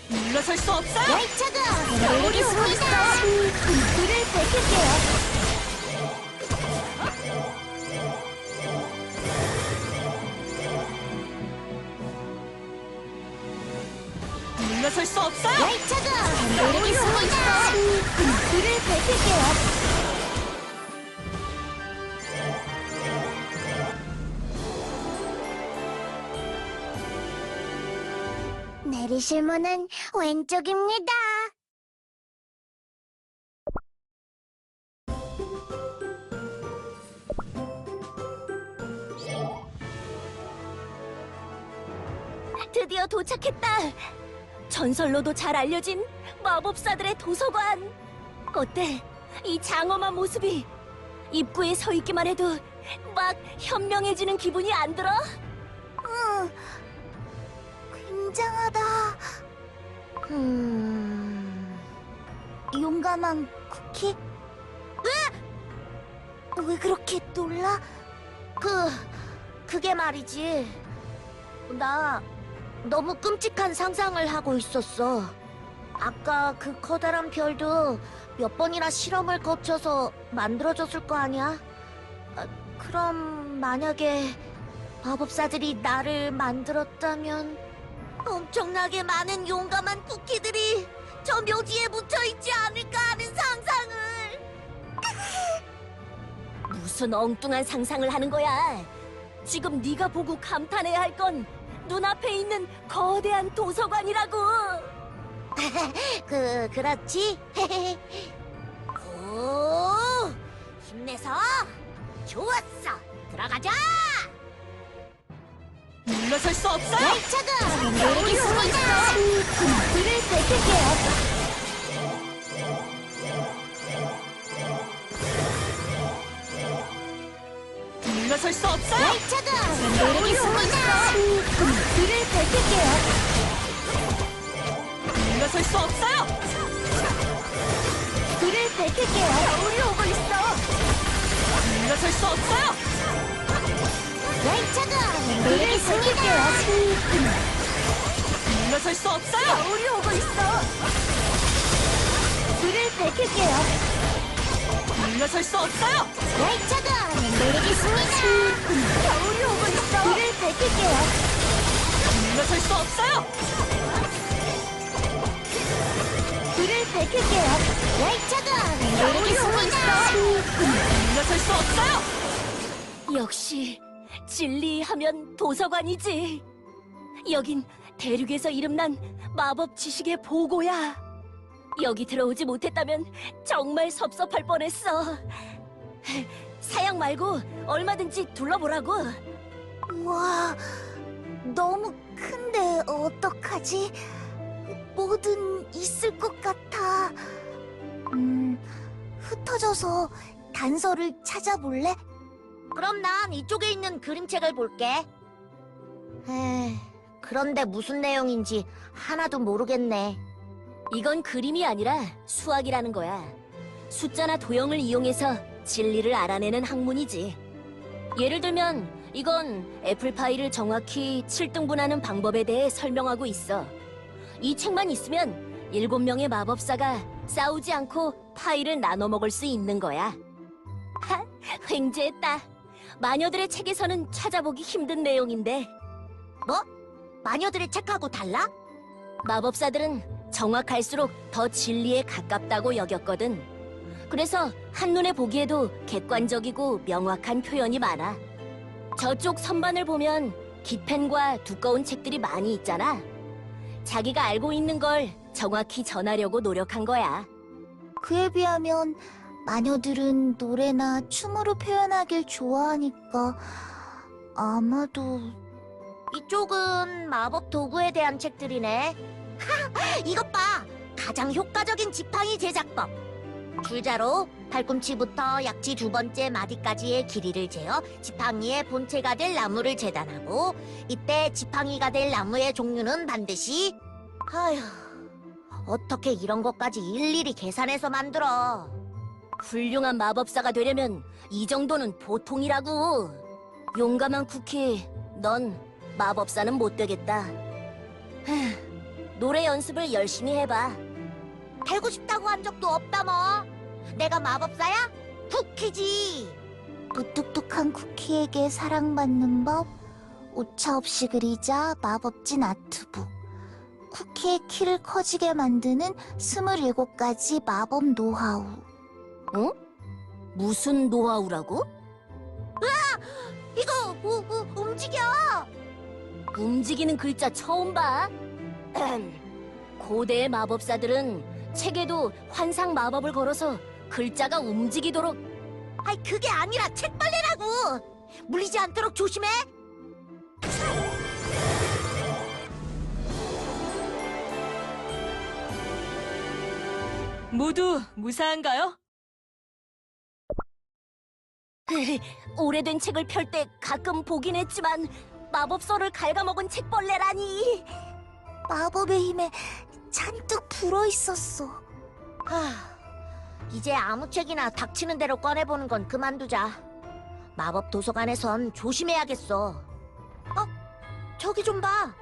물러설 수 없어요! 열차가 우리 있습니다. 불을 밝힐게요. 물러설 수 없어요! 열차가 우리 있습니다. 불을 밝힐게요. 내리실 문은 왼쪽입니다. 드디어 도착했다! 전설로도 잘 알려진 마법사들의 도서관! 어때? 이 장엄한 모습이 입구에 서 있기만 해도 막 현명해지는 기분이 안 들어? 응, 굉장하다. 용감한 쿠키? 왜 그렇게 놀라? 그게 말이지. 나 너무 끔찍한 상상을 하고 있었어. 아까 그 커다란 별도 몇 번이나 실험을 거쳐서 만들어졌을 거 아니야? 그럼 만약에 마법사들이 나를 만들었다면 엄청나게 많은 용감한 쿠키들이 저 묘지에 묻혀있지 않을까 하는 상상을. 무슨 엉뚱한 상상을 하는 거야? 지금 네가 보고 감탄해야 할 건 눈앞에 있는 거대한 도서관이라고! 그렇지? 오, 힘내서. 좋았어. 들어가자. 물러설 수 없어요! 열차가 우리 있습니다. 불을 밝힐게요. 물러설 수 없어요! 열차가 우리 있습니다. 불을 밝힐게요. 물러설 수 없어요! 불을 밝힐게요. 우리 오고 있어. 물러설 수 없어요! 열차가 우리 밝힐게요. 물러설 수 없어요! 우리 오고 있어. 불을 밝힐게요. 물러설 수 없어요! 열차가 내리겠습니다. 우리 오고 있어. 불을 밝힐게요. 물러설 수 없어요! 불을 밝힐게요. 열차가 내리겠습니다. 물러설 수 없어요! 역시 진리하면 도서관이지. 여긴 대륙에서 이름난 마법 지식의 보고야. 여기 들어오지 못했다면 정말 섭섭할 뻔했어. 사양 말고 얼마든지 둘러보라고. 우와, 너무 큰데 어떡하지? 뭐든 있을 것 같아. 흩어져서 단서를 찾아볼래? 그럼 난 이쪽에 있는 그림책을 볼게. 그런데 무슨 내용인지 하나도 모르겠네. 이건 그림이 아니라 수학이라는 거야. 숫자나 도형을 이용해서 진리를 알아내는 학문이지. 예를 들면 이건 애플파이를 정확히 7등분하는 방법에 대해 설명하고 있어. 이 책만 있으면 7명의 마법사가 싸우지 않고 파이를 나눠 먹을 수 있는 거야. 하, 횡재했다. 마녀들의 책에서는 찾아보기 힘든 내용인데. 뭐? 마녀들의 책하고 달라? 마법사들은 정확할수록 더 진리에 가깝다고 여겼거든. 그래서 한눈에 보기에도 객관적이고 명확한 표현이 많아. 저쪽 선반을 보면 깃펜과 두꺼운 책들이 많이 있잖아. 자기가 알고 있는 걸 정확히 전하려고 노력한 거야. 그에 비하면 마녀들은 노래나 춤으로 표현하길 좋아하니까 아마도... 이쪽은 마법 도구에 대한 책들이네. 이것 봐! 가장 효과적인 지팡이 제작법. 줄자로 팔꿈치부터 약지 두 번째 마디까지의 길이를 재어 지팡이의 본체가 될 나무를 재단하고, 이때 지팡이가 될 나무의 종류는 반드시, 아휴, 어떻게 이런 것까지 일일이 계산해서 만들어. 훌륭한 마법사가 되려면 이 정도는 보통이라고. 용감한 쿠키, 넌 마법사는 못 되겠다. 노래 연습을 열심히 해봐. 되고 싶다고 한 적도 없다 뭐. 내가 마법사야? 쿠키지. 무뚝뚝한 쿠키에게 사랑받는 법, 오차 없이 그리자 마법진 아트북, 쿠키의 키를 커지게 만드는 27가지 마법 노하우. 어? 무슨 노하우라고? 이거 움직여. 움직이는 글자 처음 봐. 고대의 마법사들은 책에도 환상 마법을 걸어서 글자가 움직이도록. 아이, 그게 아니라 책벌레라고. 물리지 않도록 조심해. 모두 무사한가요? 오래된 책을 펼 때 가끔 보긴 했지만 마법서를 갉아먹은 책벌레라니. 마법의 힘에 잔뜩 불어있었어. 하, 이제 아무 책이나 닥치는 대로 꺼내보는 건 그만두자. 마법 도서관에선 조심해야겠어. 저기 좀 봐.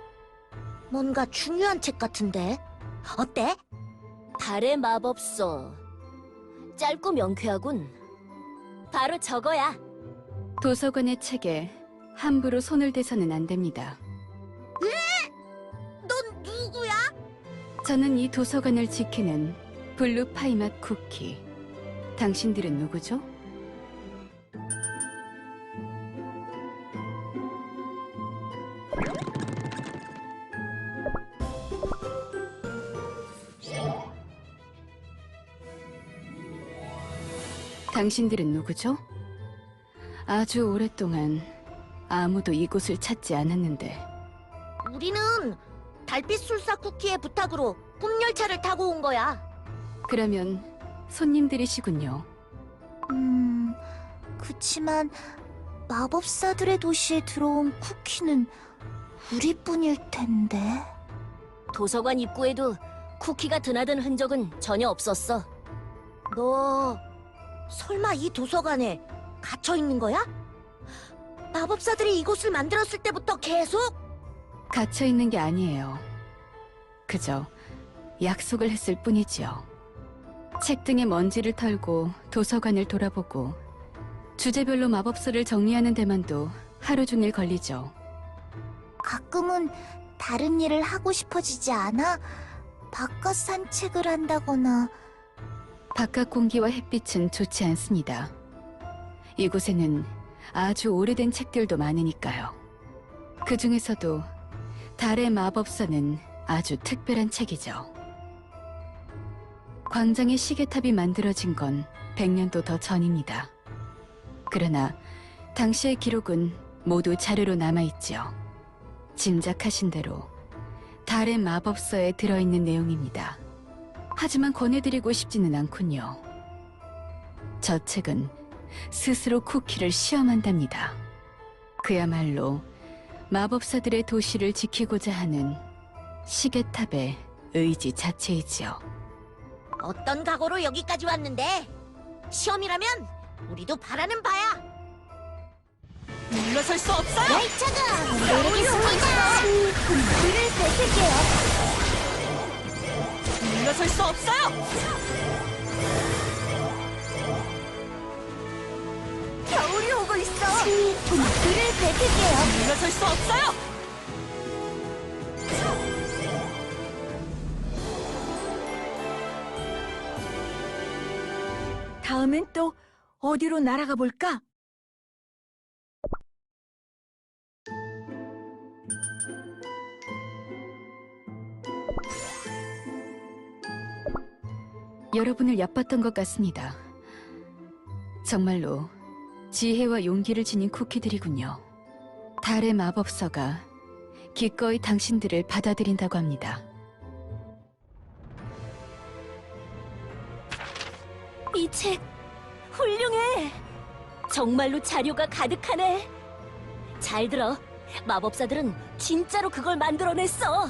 뭔가 중요한 책 같은데. 어때? 달의 마법서. 짧고 명쾌하군. 바로 저거야. 도서관의 책에 함부로 손을 대서는 안 됩니다. 넌 누구야? 저는 이 도서관을 지키는 블루 파이맛 쿠키. 당신들은 누구죠? 당신들은 누구죠? 아주 오랫동안 아무도 이곳을 찾지 않았는데 우리는 달빛 술사 쿠키의 부탁으로 꿈열차를 타고 온 거야. 그러면 손님들이시군요. 그치만 마법사들의 도시에 들어온 쿠키는 우리뿐일 텐데. 도서관 입구에도 쿠키가 드나든 흔적은 전혀 없었어. 너 설마 이 도서관에 갇혀 있는 거야? 마법사들이 이곳을 만들었을 때부터 계속? 갇혀 있는 게 아니에요. 그저 약속을 했을 뿐이지요. 책 등의 먼지를 털고 도서관을 돌아보고 주제별로 마법서를 정리하는 데만도 하루 종일 걸리죠. 가끔은 다른 일을 하고 싶어지지 않아? 바깥 산책을 한다거나. 바깥 공기와 햇빛은 좋지 않습니다. 이곳에는 아주 오래된 책들도 많으니까요. 그 중에서도 달의 마법서는 아주 특별한 책이죠. 광장의 시계탑이 만들어진 건 100년도 더 전입니다. 그러나 당시의 기록은 모두 자료로 남아있지요. 짐작하신 대로 달의 마법서에 들어있는 내용입니다. 하지만 권해드리고 싶지는 않군요. 저 책은 스스로 쿠키를 시험한답니다. 그야말로 마법사들의 도시를 지키고자 하는 시계탑의 의지 자체이지요. 어떤 각오로 여기까지 왔는데? 시험이라면 우리도 바라는 바야. 물러설 수 없어요! 열차가 모르겠습니다. 불을 밝힐게요. 물러설 수 없어요! 겨울이 오고 있어. 불을 밝힐게요. 물러설 수 없어요! 다음엔 또 어디로 날아가 볼까? 여러분을 얕봤던 것 같습니다. 정말로 지혜와 용기를 지닌 쿠키들이군요. 달의 마법서가 기꺼이 당신들을 받아들인다고 합니다. 이 책 훌륭해. 정말로 자료가 가득하네. 잘 들어. 마법사들은 진짜로 그걸 만들어냈어.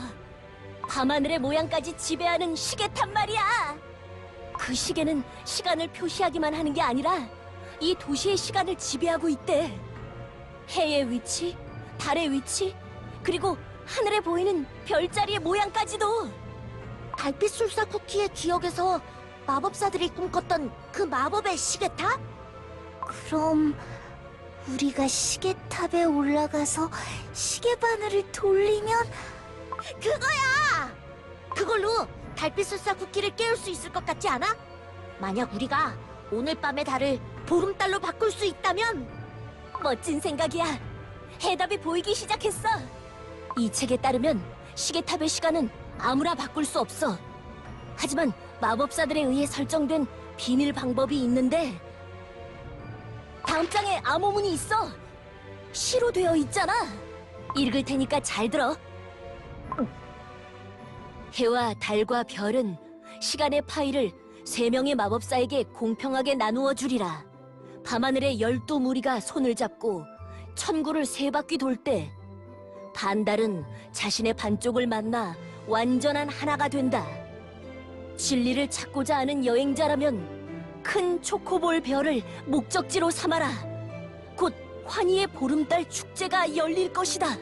밤하늘의 모양까지 지배하는 시계탑 말이야. 그 시계는 시간을 표시하기만 하는 게 아니라 이 도시의 시간을 지배하고 있대. 해의 위치, 달의 위치, 그리고 하늘에 보이는 별자리의 모양까지도. 달빛술사 쿠키의 기억에서 마법사들이 꿈꿨던 그 마법의 시계탑? 그럼 우리가 시계탑에 올라가서 시계바늘을 돌리면 그거야! 그걸로 달빛술사 쿠키를 깨울 수 있을 것 같지 않아? 만약 우리가 오늘 밤의 달을 보름달로 바꿀 수 있다면 멋진 생각이야. 해답이 보이기 시작했어. 이 책에 따르면 시계탑의 시간은 아무나 바꿀 수 없어. 하지만 마법사들에 의해 설정된 비밀 방법이 있는데 다음 장에 암호문이 있어. 시로 되어 있잖아. 읽을 테니까 잘 들어. 해와 달과 별은 시간의 파일을 3명의 마법사에게 공평하게 나누어 주리라. 밤하늘의 12무리가 손을 잡고 천구를 3바퀴 돌 때 반달은 자신의 반쪽을 만나 완전한 하나가 된다. 진리를 찾고자 하는 여행자라면 큰 초코볼 별을 목적지로 삼아라. 곧 환희의 보름달 축제가 열릴 것이다.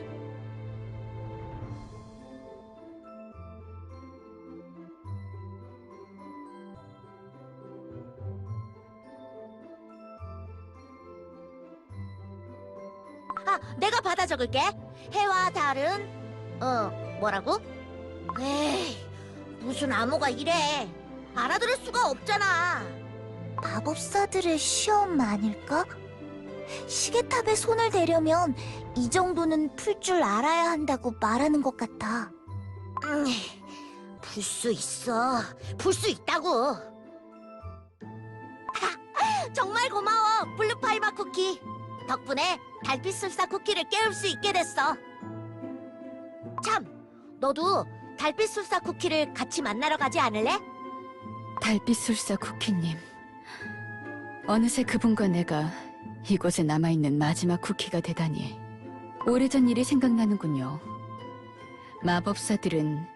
내가 받아 적을게. 해와 달은 뭐라고? 에이, 무슨 암호가 이래. 알아들을 수가 없잖아. 마법사들의 시험 아닐까? 시계탑에 손을 대려면 이 정도는 풀 줄 알아야 한다고 말하는 것 같아. 풀 수 있어. 풀 수 있다고. 정말 고마워, 블루파이마 쿠키. 덕분에 달빛술사 쿠키를 깨울 수 있게 됐어. 참, 너도 달빛술사 쿠키를 같이 만나러 가지 않을래? 달빛술사 쿠키님. 어느새 그분과 내가 이곳에 남아있는 마지막 쿠키가 되다니. 오래전 일이 생각나는군요. 마법사들은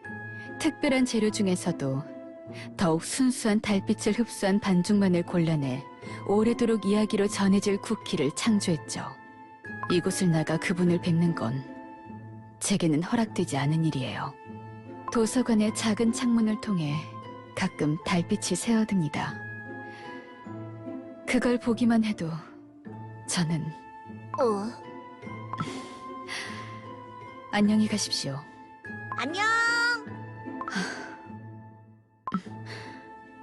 특별한 재료 중에서도 더욱 순수한 달빛을 흡수한 반죽만을 골라내 오래도록 이야기로 전해질 쿠키를 창조했죠. 이곳을 나가 그분을 뵙는 건 제게는 허락되지 않은 일이에요. 도서관의 작은 창문을 통해 가끔 달빛이 새어듭니다. 그걸 보기만 해도 저는 안녕히 가십시오. 안녕.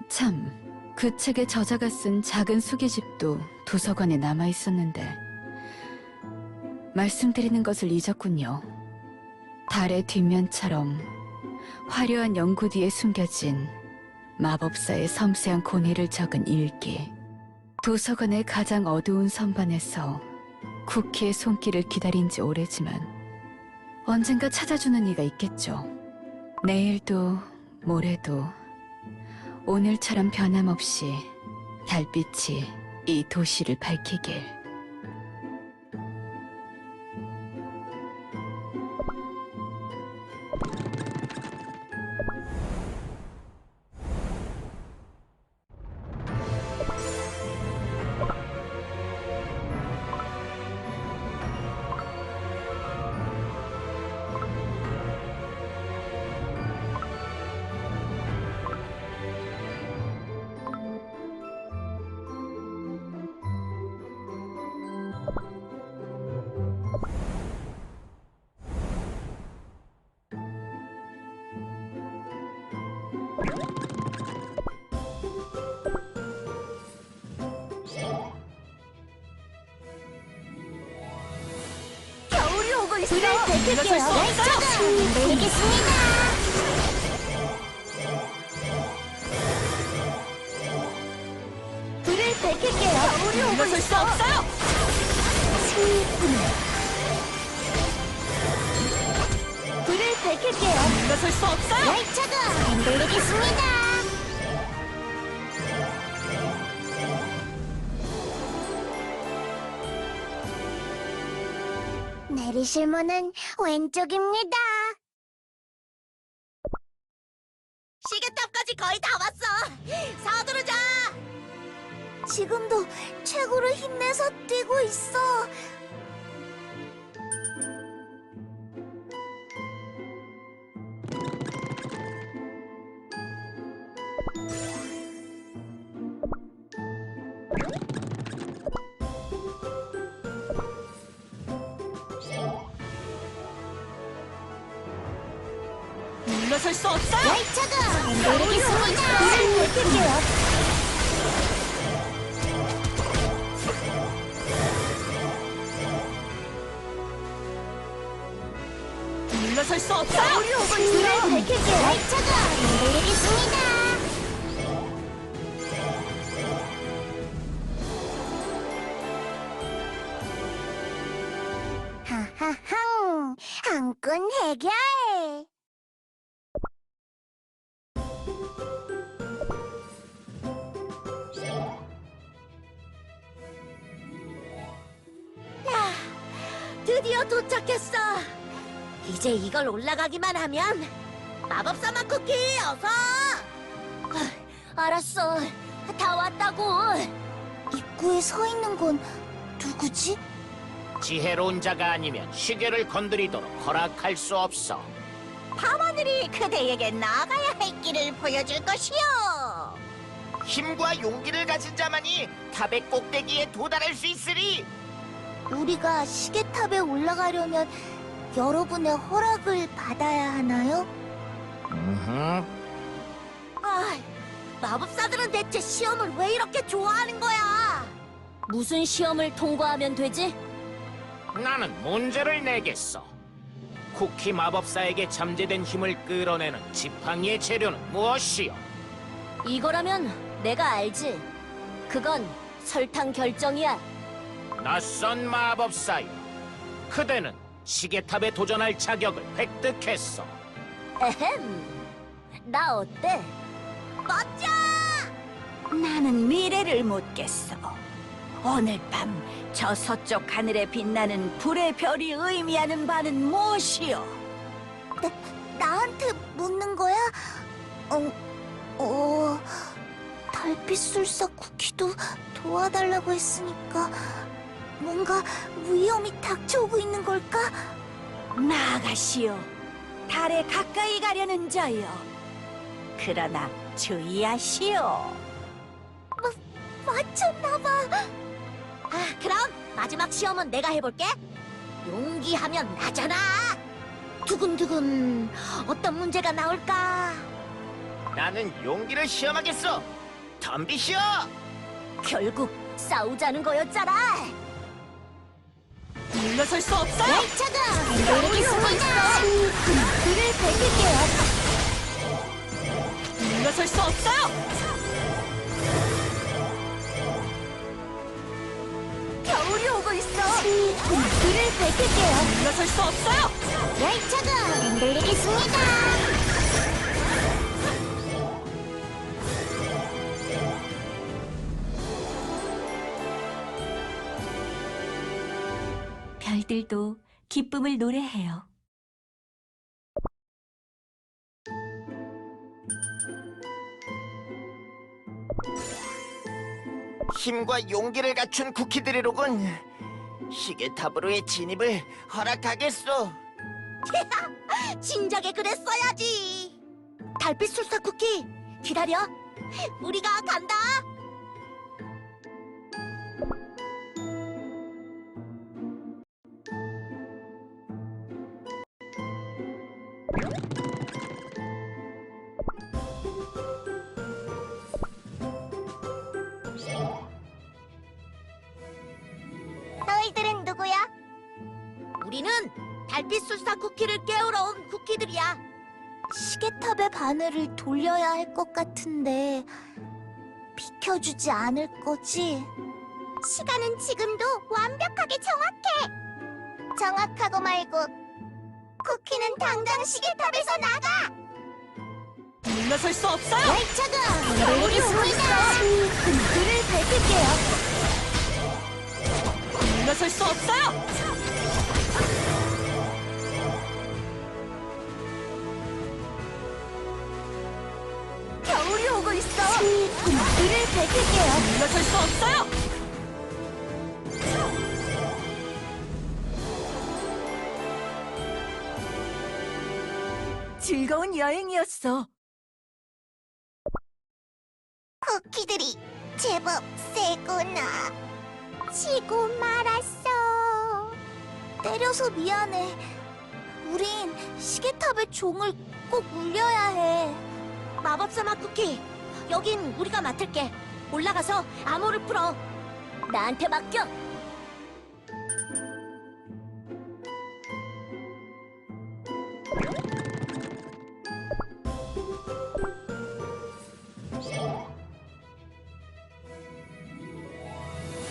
참, 그 책의 저자가 쓴 작은 수기집도 도서관에 남아 있었는데 말씀드리는 것을 잊었군요. 달의 뒷면처럼 화려한 연구 뒤에 숨겨진 마법사의 섬세한 고뇌를 적은 일기. 도서관의 가장 어두운 선반에서 쿠키의 손길을 기다린 지 오래지만 언젠가 찾아주는 이가 있겠죠. 내일도 모레도 오늘처럼 변함없이 달빛이 이 도시를 밝히길. 겨울이 오고 있어. 불을 밝힐게요. 되겠습니다. 불을 밝힐게요. 겨울이 오고 수 있어. 없어요. 불을 밝힐게요. 물러설 수 없어요. 열차가 흔들리겠습니다. 내리실 문은 왼쪽입니다. 시계탑까지 거의 다 왔어. 서두르자. 지금도 최고로 힘내서 뛰고 있어. 물러설 수 없어요. 열차가 내리겠습니다. 불을 밝힐게요. 물러설 수 없어요. 불을 밝힐게요. 열차가 내리겠습니다. 하하항, 한건 해결. 드디어 도착했어. 이제 이걸 올라가기만 하면 마법사막 쿠키 어서. 알았어. 다 왔다고. 입구에 서 있는 건 누구지? 지혜로운 자가 아니면 시계를 건드리도록 허락할 수 없어. 밤하늘이 그대에게 나아가야 할 길을 보여줄 것이요. 힘과 용기를 가진 자만이 탑의 꼭대기에 도달할 수 있으리. 우리가 시계탑에 올라가려면 여러분의 허락을 받아야 하나요? 아, 마법사들은 대체 시험을 왜 이렇게 좋아하는 거야? 무슨 시험을 통과하면 되지? 나는 문제를 내겠어. 쿠키 마법사에게 잠재된 힘을 끌어내는 지팡이의 재료는 무엇이요? 이거라면 내가 알지. 그건 설탕 결정이야. 낯선 마법사요. 그대는 시계탑에 도전할 자격을 획득했어. 에헴. 나 어때? 멋져! 나는 미래를 묻겠어. 오늘 밤 저 서쪽 하늘에 빛나는 불의 별이 의미하는 바는 무엇이요? 나한테 묻는 거야? 달빛술사 쿠키도 도와달라고 했으니까 뭔가 위험이 닥쳐오고 있는 걸까? 나아가시오. 달에 가까이 가려는 자여. 그러나 주의하시오. 맞췄나봐. 아, 그럼 마지막 시험은 내가 해볼게. 용기하면 나잖아. 두근두근 어떤 문제가 나올까? 나는 용기를 시험하겠어. 덤비시오. 결국 싸우자는 거였잖아. 물러설 수 없어요. 열차가 내리겠습니다. 불을 밝힐게요. 물러설 수 없어요. 겨울이 오고 있어. 불을 밝힐게요. 물러설 수 없어요. 열차가 내리겠습니다. 별들도 기쁨을 노래해요. 힘과 용기를 갖춘 쿠키들이로군. 시계탑으로의 진입을 허락하겠소. 진작에 그랬어야지. 달빛술사 쿠키 기다려. 우리가 간다. 너희들은 누구야? 우리는 달빛술사 쿠키를 깨우러 온 쿠키들이야. 시계탑의 바늘을 돌려야 할 것 같은데 비켜주지 않을 거지? 시간은 지금도 완벽하게 정확해. 정확하고 말고 쿠키는 당장 시계탑에서 나가. 물러설 수 없어요. 열차가 내리겠습니다. 불을 밝힐게요. 물러설 수 없어요. 수 없어요! 즐거운 여행이었어. 쿠키들이 제법 세구나. 지고 말았어. 때려서 미안해. 우린 시계탑의 종을 꼭 울려야 해. 마법사 맛 쿠키, 여긴 우리가 맡을게. 올라가서 암호를 풀어. 나한테 맡겨.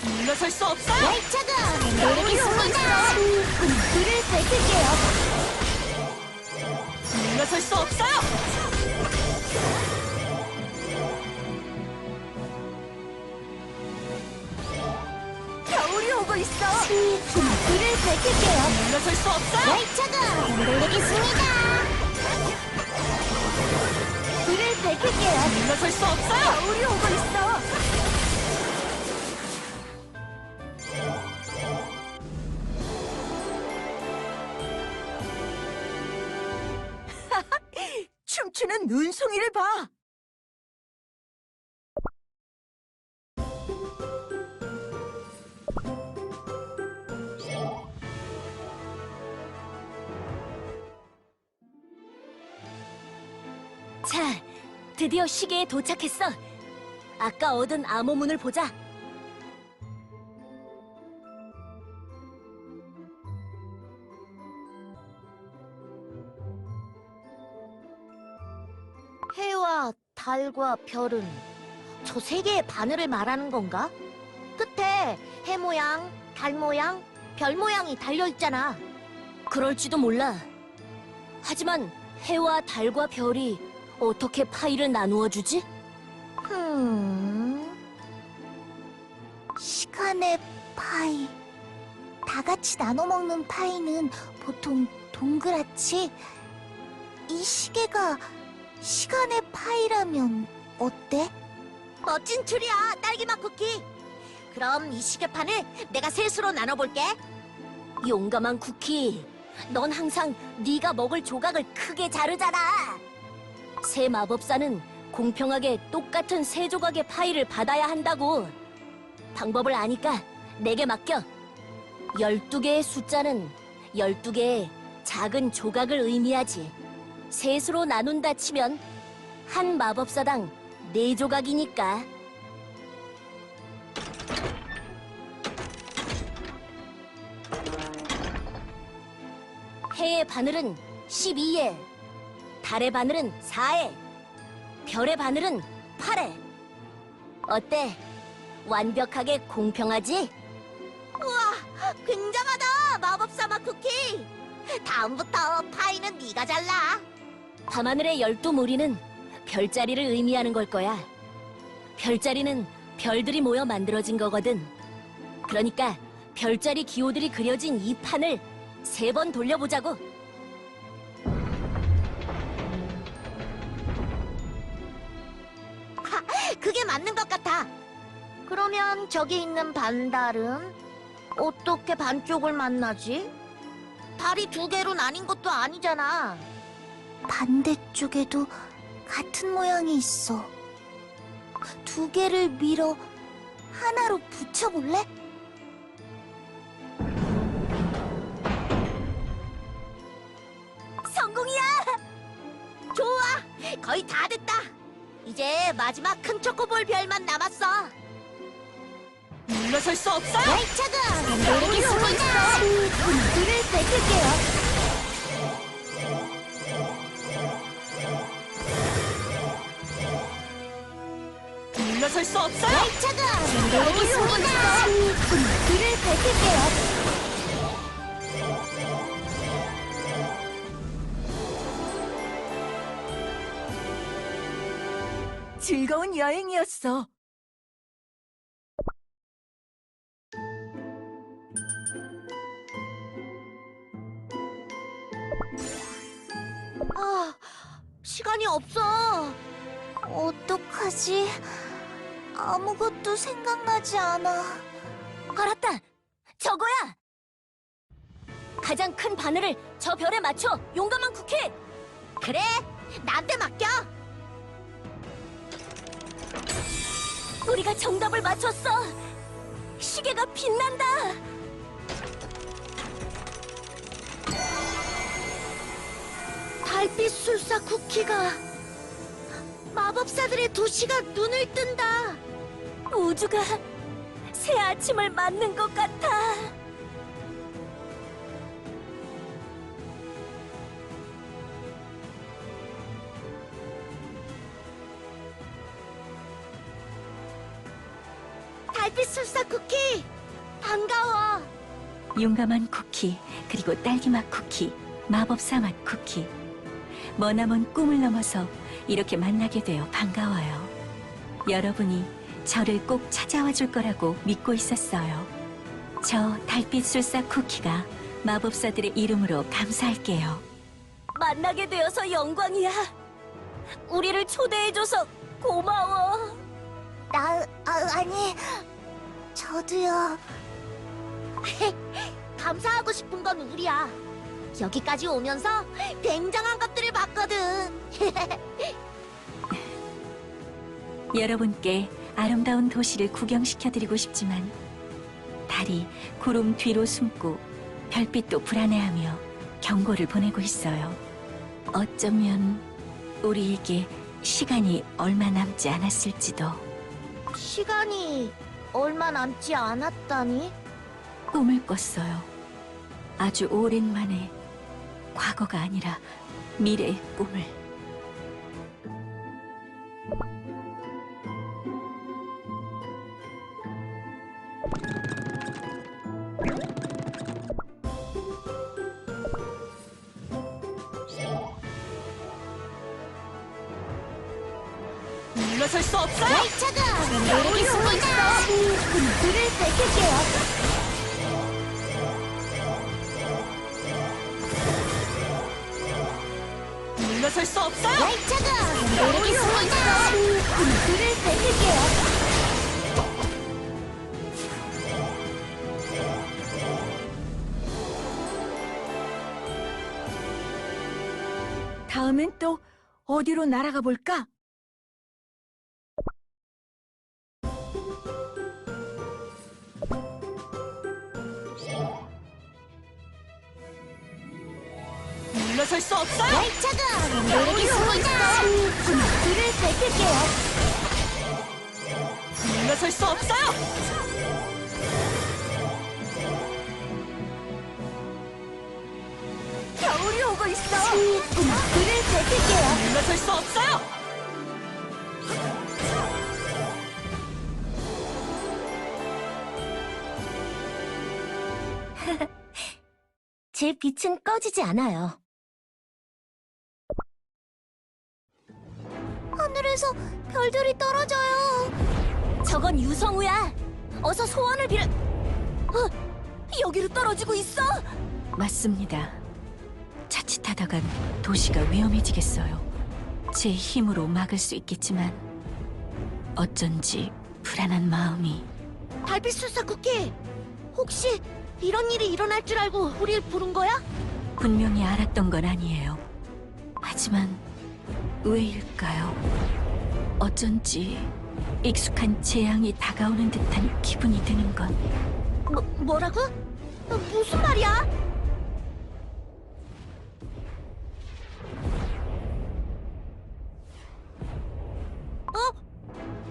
물러설 수 없어요! 날차가 내리겠습니다. 불을 밝힐게요. 물러설 수 없어요! 겨울이 오고 있어! 불을 밝힐게요. 물러설 수 없어요! 날차가 내리겠습니다. 불을 밝힐게요. 물러설 수 없어요! 겨울이 오고 있어. 춤추는 눈송이를 봐! 자, 드디어 시계에 도착했어. 아까 얻은 암호문을 보자. 해와 달과 별은 저 세 개의 바늘을 말하는 건가? 끝에 해 모양, 달 모양, 별 모양이 달려 있잖아. 그럴지도 몰라. 하지만 해와 달과 별이 어떻게 파이를 나누어 주지? 시간의 파이. 다 같이 나눠 먹는 파이는 보통 동그랗지. 이 시계가 시간의 파이라면 어때? 멋진 추리야, 딸기맛 쿠키. 그럼 이 시계판을 내가 셋으로 나눠볼게. 용감한 쿠키. 넌 항상 네가 먹을 조각을 크게 자르잖아. 새 마법사는 공평하게 똑같은 세 조각의 파이를 받아야 한다고. 방법을 아니까 내게 맡겨. 12개의 숫자는 12개의 작은 조각을 의미하지. 셋으로 나눈다 치면 한 마법사당 4조각이니까. 해의 바늘은 12에, 달의 바늘은 4에, 별의 바늘은 8에. 어때? 완벽하게 공평하지? 굉장하다, 마법사 맛 쿠키. 다음부터 파이는 네가 잘라. 밤하늘의 12무리는 별자리를 의미하는 걸 거야. 별자리는 별들이 모여 만들어진 거거든. 그러니까 별자리 기호들이 그려진 이 판을 3번 돌려보자고. 그게 맞는 것 같아. 그러면 저기 있는 반달은 어떻게 반쪽을 만나지? 달이 2개로 나뉜 것도 아니잖아. 반대쪽에도 같은 모양이 있어. 2개를 밀어 하나로 붙여볼래? 성공이야! 좋아! 거의 다 됐다. 이제 마지막 큰 초코볼 별만 남았어. 물러설 수 없어요! 날차가 내리겠습니다. 불을 밝힐게요. 물러설 수 없어요! 날차가 내리겠습니다. 불을 밝힐게요. 즐거운 여행이었어. 아, 시간이 없어. 어떡하지? 아무것도 생각나지 않아. 알았다. 저거야. 가장 큰 바늘을 저 별에 맞춰. 용감한 쿠키. 그래, 나한테 맡겨. 우리가 정답을 맞췄어. 시계가 빛난다. 달빛 술사 쿠키가 마법사들의 도시가 눈을 뜬다. 우주가 새 아침을 맞는 것 같아. 달빛 술사 쿠키, 반가워. 용감한 쿠키, 그리고 딸기맛 쿠키, 마법사 맛 쿠키. 머나먼 꿈을 넘어서 이렇게 만나게 되어 반가워요. 여러분이 저를 꼭 찾아와 줄 거라고 믿고 있었어요. 저 달빛술사 쿠키가 마법사들의 이름으로 감사할게요. 만나게 되어서 영광이야. 우리를 초대해줘서 고마워. 아니, 저도요. 감사하고 싶은 건 우리야. 여기까지 오면서 굉장한 것들을 봤거든. 여러분께 아름다운 도시를 구경시켜드리고 싶지만 달이 구름 뒤로 숨고 별빛도 불안해하며 경고를 보내고 있어요. 어쩌면 우리에게 시간이 얼마 남지 않았을지도. 시간이 얼마 남지 않았다니? 꿈을 꿨어요. 아주 오랜만에 과거가 아니라 미래의 꿈을. 물러설 수 없어요. 차가 여기 숨어 있어. 불을 밝힐게요. 물러설 수 없어요. 차가 여기 숨어 있어. 불을 밝힐게요. 다음엔 또 어디로 날아가 볼까? 물러설 수 없어요. 차가 여기 숨어 있어. 불을 밝힐게요. 물러설 수 없어요. 겨울이 오고 있어. 불을 밝힐게요. 물러설 수 없어요. 제 빛은 꺼지지 않아요. 하늘에서 별들이 떨어져요. 저건 유성우야. 어서 소원을 빌어. 여기로 떨어지고 있어. 맞습니다. 자칫하다간 도시가 위험해지겠어요. 제 힘으로 막을 수 있겠지만 어쩐지 불안한 마음이. 달빛 술사 쿠키, 혹시 이런 일이 일어날 줄 알고 우릴 부른 거야? 분명히 알았던 건 아니에요. 하지만 왜일까요? 어쩐지 익숙한 재앙이 다가오는 듯한 기분이 드는 건. 뭐라고? 무슨 말이야?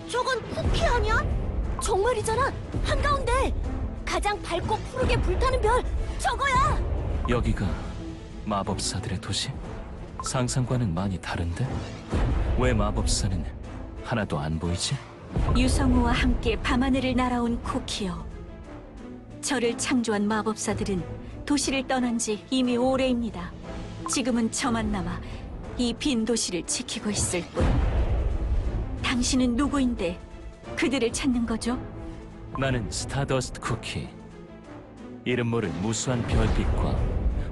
저건 쿠키 아니야? 정말이잖아. 한가운데 가장 밝고 푸르게 불타는 별. 저거야. 여기가 마법사들의 도시? 상상과는 많이 다른데? 왜 마법사는 하나도 안 보이지? 유성우와 함께 밤하늘을 날아온 쿠키요. 저를 창조한 마법사들은 도시를 떠난 지 이미 오래입니다. 지금은 저만 남아 이 빈 도시를 지키고 있을 뿐. 당신은 누구인데 그들을 찾는 거죠? 나는 스타더스트 쿠키. 이름 모를 무수한 별빛과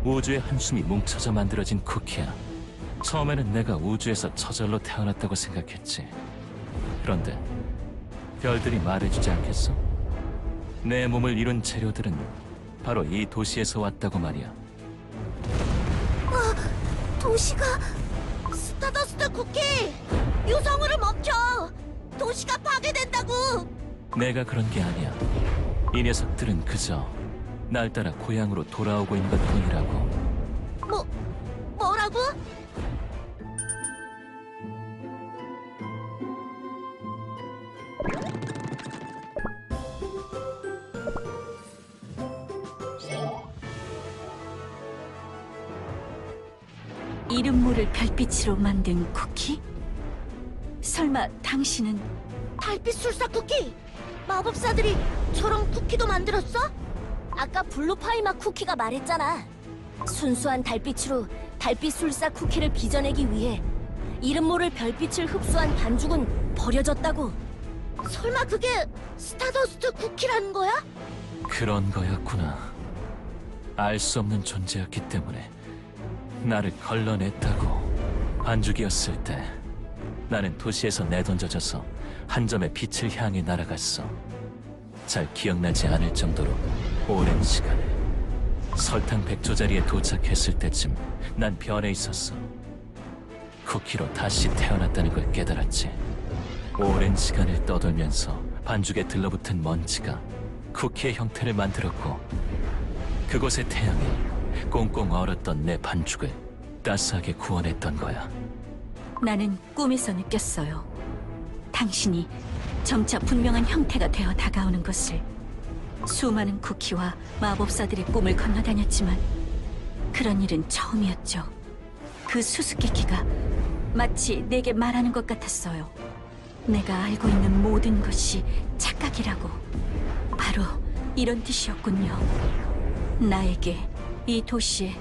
우주의 한숨이 뭉쳐져 만들어진 쿠키야. 처음에는 내가 우주에서 저절로 태어났다고 생각했지. 그런데 별들이 말해주지 않겠어? 내 몸을 이룬 재료들은 바로 이 도시에서 왔다고 말이야. 도시가 스타더스트 쿠키! 유성우를 멈춰! 도시가 파괴된다고! 내가 그런 게 아니야. 이 녀석들은 그저 날 따라 고향으로 돌아오고 있는 것뿐이라고. 뭐라고? 이름 모를 별빛으로 만든 쿠키? 설마 당신은 달빛 술사 쿠키! 마법사들이 저런 쿠키도 만들었어? 아까 블루파이마 쿠키가 말했잖아. 순수한 달빛으로 달빛 술사 쿠키를 빚어내기 위해 이름 모를 별빛을 흡수한 반죽은 버려졌다고. 설마 그게 스타더스트 쿠키라는 거야? 그런 거였구나. 알 수 없는 존재였기 때문에 나를 걸러냈다고. 반죽이었을 때 나는 도시에서 내던져져서 한 점의 빛을 향해 날아갔어. 잘 기억나지 않을 정도로 오랜 시간을. 설탕 100조 자리에 도착했을 때쯤 난 변해 있었어. 쿠키로 다시 태어났다는 걸 깨달았지. 오랜 시간을 떠돌면서 반죽에 들러붙은 먼지가 쿠키의 형태를 만들었고, 그곳의 태양이 꽁꽁 얼었던 내 반죽을 따스하게 구워냈던 거야. 나는 꿈에서 느꼈어요. 당신이 점차 분명한 형태가 되어 다가오는 것을. 수많은 쿠키와 마법사들의 꿈을 건너다녔지만 그런 일은 처음이었죠. 그 수수께끼가 마치 내게 말하는 것 같았어요. 내가 알고 있는 모든 것이 착각이라고. 바로 이런 뜻이었군요. 나에게 이 도시에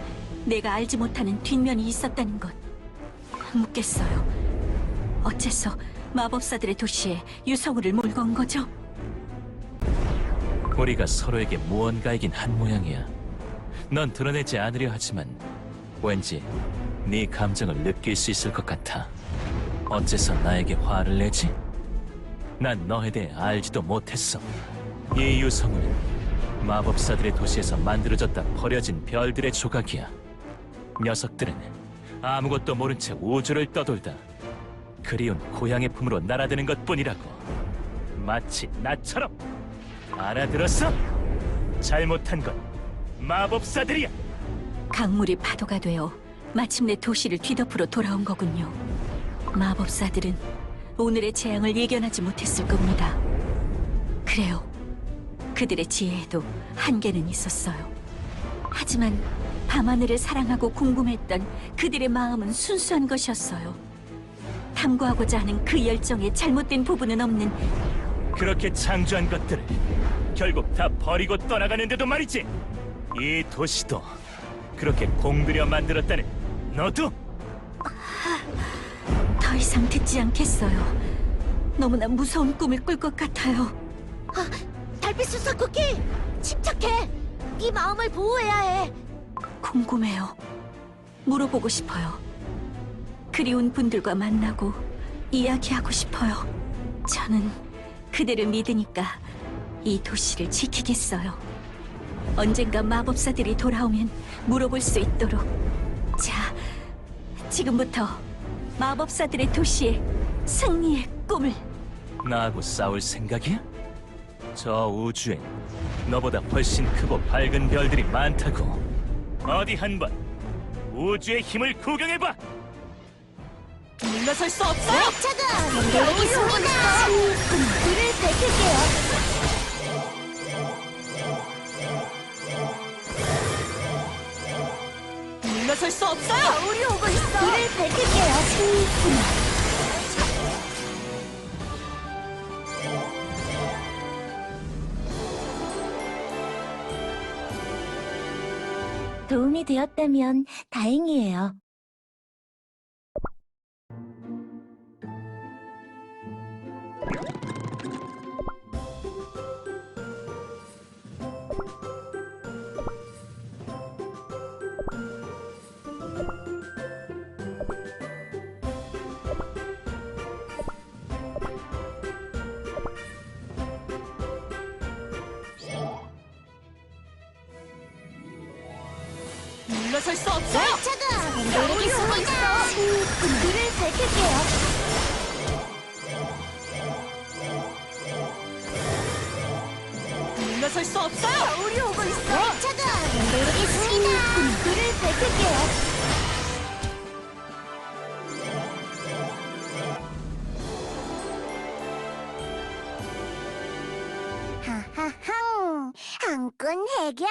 내가 알지 못하는 뒷면이 있었다는 것. 묻겠어요. 어째서 마법사들의 도시에 유성우를 몰고 온 거죠? 우리가 서로에게 무언가이긴 한 모양이야. 넌 드러내지 않으려 하지만 왠지 네 감정을 느낄 수 있을 것 같아. 어째서 나에게 화를 내지? 난 너에 대해 알지도 못했어. 이 유성우는 마법사들의 도시에서 만들어졌다 버려진 별들의 조각이야. 녀석들은 아무것도 모른 채 우주를 떠돌다 그리운 고향의 품으로 날아드는 것뿐이라고. 마치 나처럼. 알아들었어? 잘못한 건 마법사들이야. 강물이 파도가 되어 마침내 도시를 뒤덮으러 돌아온 거군요. 마법사들은 오늘의 재앙을 예견하지 못했을 겁니다. 그래요. 그들의 지혜에도 한계는 있었어요. 하지만 밤하늘을 사랑하고 궁금했던 그들의 마음은 순수한 것이었어요. 탐구하고자 하는 그 열정에 잘못된 부분은 없는. 그렇게 창조한 것들을 결국 다 버리고 떠나가는데도 말이지. 이 도시도 그렇게 공들여 만들었다는 너도? 더 이상 듣지 않겠어요. 너무나 무서운 꿈을 꿀 것 같아요. 달빛 술사 쿠키! 침착해! 네 마음을 보호해야 해! 궁금해요. 물어보고 싶어요. 그리운 분들과 만나고 이야기하고 싶어요. 저는 그들을 믿으니까 이 도시를 지키겠어요. 언젠가 마법사들이 돌아오면 물어볼 수 있도록. 자, 지금부터 마법사들의 도시에 승리의 꿈을. 나하고 싸울 생각이야? 저 우주엔 너보다 훨씬 크고 밝은 별들이 많다고. 어디 한번 우주의 힘을 구경해봐. 물러설 수 없어요. 차가! 여기 있습니다! 불을 밝힐게요. 물러설 수 없어요. 우리 오고 있어! 불을 밝힐게요. 도움이 되었다면 다행이에요. 물러설 수 없어요. 차가 내리겠습니다. 불을 밝힐게요. 물러설 수 없어요. 우리 오고 있어. 차가 내리겠습니다. 불을 밝힐게요. 하하항, 한끈 해결.